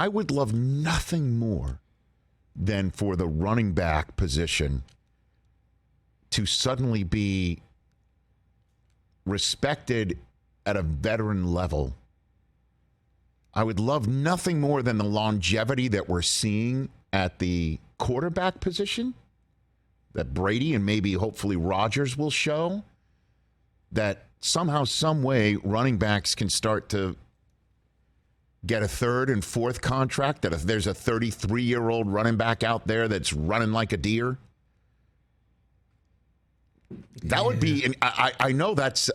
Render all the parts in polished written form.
I would love nothing more than for the running back position to suddenly be respected at a veteran level. I would love nothing more than the longevity that we're seeing at the quarterback position that Brady and maybe hopefully Rodgers will show, that somehow, some way, running backs can start to get a third and fourth contract, that if there's a 33-year-old running back out there that's running like a deer. That would be, and I know that's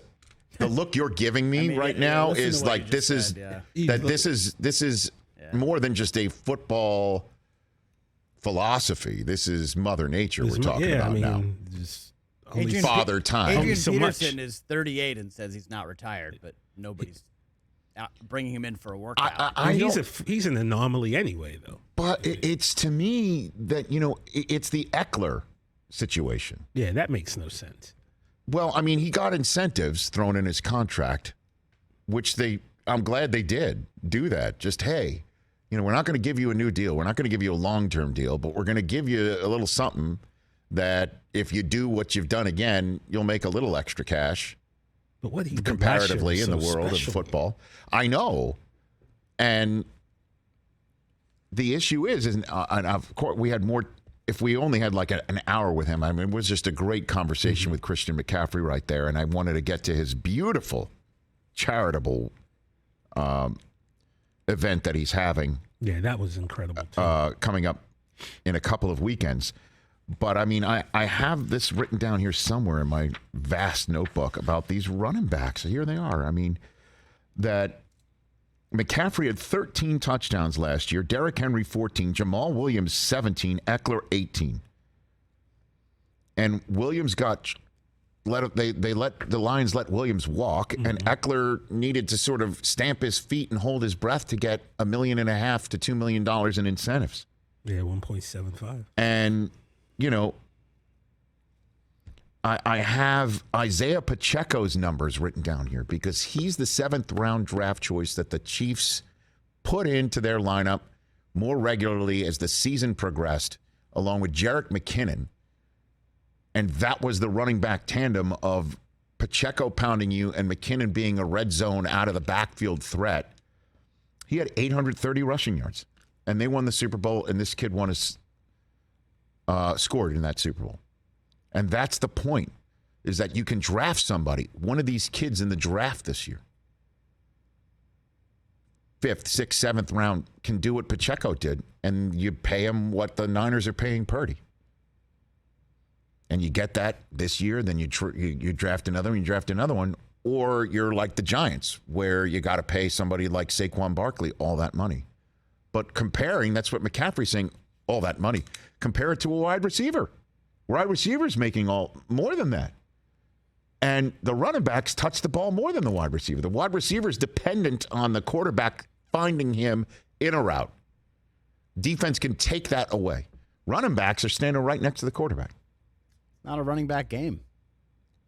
the look you're giving me right now is like this is more than just a football philosophy. This is Mother Nature we're talking about now. Father time. Adrian Peterson is 38 and says he's not retired, but nobody's bringing him in for a workout. He's an anomaly anyway, though. But it's to me that, it's the Eckler situation. Yeah, that makes no sense. Well, I mean, he got incentives thrown in his contract, which I'm glad they did do that. Just, hey, we're not going to give you a new deal. We're not going to give you a long-term deal, but we're going to give you a little something that if you do what you've done again, you'll make a little extra cash. But what comparatively in the world of football. I know. And the issue is, and of course, we had more. If we only had like an hour with him, I mean, it was just a great conversation with Christian McCaffrey right there. And I wanted to get to his beautiful charitable event that he's having. Yeah, that was incredible. Coming up in a couple of weekends. But, I mean, I have this written down here somewhere in my vast notebook about these running backs. Here they are. I mean, that McCaffrey had 13 touchdowns last year. Derrick Henry, 14. Jamal Williams, 17. Eckler, 18. And Williams they let the Lions let Williams walk, and Eckler needed to sort of stamp his feet and hold his breath to get $1.5 million to $2 million in incentives. Yeah, 1.75. And I have Isaiah Pacheco's numbers written down here because he's the 7th round draft choice that the Chiefs put into their lineup more regularly as the season progressed, along with Jerick McKinnon. And that was the running back tandem of Pacheco pounding you and McKinnon being a red zone out of the backfield threat. He had 830 rushing yards, and they won the Super Bowl, and this kid scored in that Super Bowl. And that's the point, is that you can draft somebody, one of these kids in the draft this year. 5th, 6th, 7th round can do what Pacheco did, and you pay him what the Niners are paying Purdy. And you get that this year, then you draft another one, you draft another one, or you're like the Giants, where you got to pay somebody like Saquon Barkley all that money. But comparing, that's what McCaffrey's saying, all that money. Compare it to a wide receiver. Wide receivers making more than that. And the running backs touch the ball more than the wide receiver. The wide receiver is dependent on the quarterback finding him in a route. Defense can take that away. Running backs are standing right next to the quarterback. Not a running back game.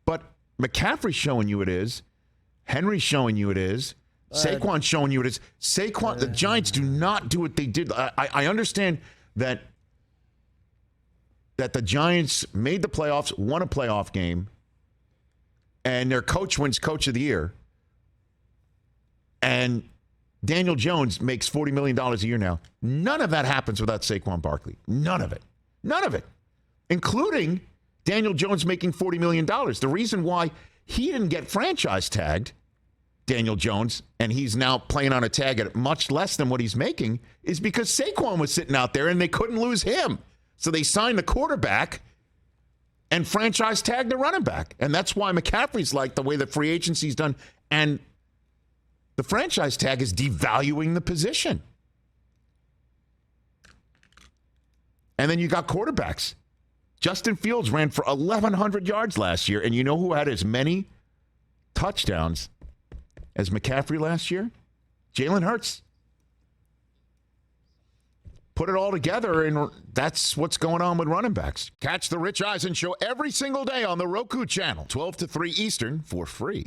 But McCaffrey's showing you it is. Henry's showing you it is. Saquon's showing you it is. The Giants do not do what they did. I understand that the Giants made the playoffs, won a playoff game, and their coach wins Coach of the Year. And Daniel Jones makes $40 million a year now. None of that happens without Saquon Barkley. None of it. None of it. Including Daniel Jones making $40 million. The reason why he didn't get franchise tagged, Daniel Jones, and he's now playing on a tag at much less than what he's making, is because Saquon was sitting out there and they couldn't lose him. So they signed the quarterback and franchise tagged the running back. And that's why McCaffrey's like the way the free agency's done. And the franchise tag is devaluing the position. And then you got quarterbacks. Justin Fields ran for 1,100 yards last year. And you know who had as many touchdowns as McCaffrey last year? Jalen Hurts. Put it all together, and that's what's going on with running backs. Catch the Rich Eisen Show every single day on the Roku channel, 12 to 3 Eastern, for free.